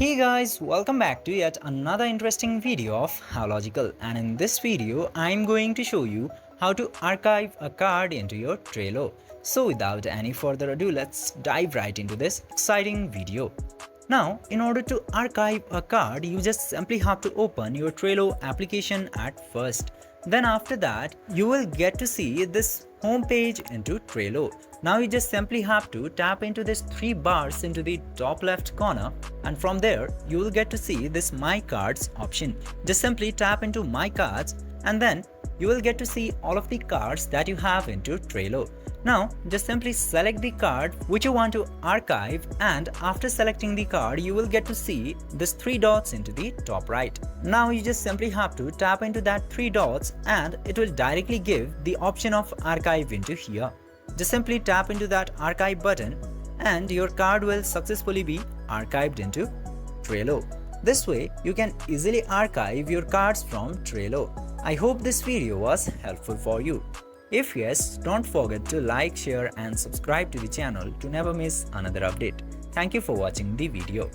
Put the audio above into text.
Hey guys, welcome back to yet another interesting video of How Logical, and in this video I'm going to show you how to archive a card into your Trello. So without any further ado, let's dive right into this exciting video. Now, in order to archive a card, you just simply have to open your Trello application at first. Then after that, you will get to see this home page into Trello. Now you just simply have to tap into these three bars into the top left corner, and from there you will get to see this My Cards option. Just simply tap into My Cards and then you will get to see all of the cards that you have into Trello. Now just simply select the card which you want to archive, and after selecting the card you will get to see this three dots into the top right. Now you just simply have to tap into that three dots and it will directly give the option of archive into here. Just simply tap into that archive button and your card will successfully be archived into Trello. This way you can easily archive your cards from Trello. I hope this video was helpful for you. If yes, don't forget to like, share and subscribe to the channel to never miss another update. Thank you for watching the video.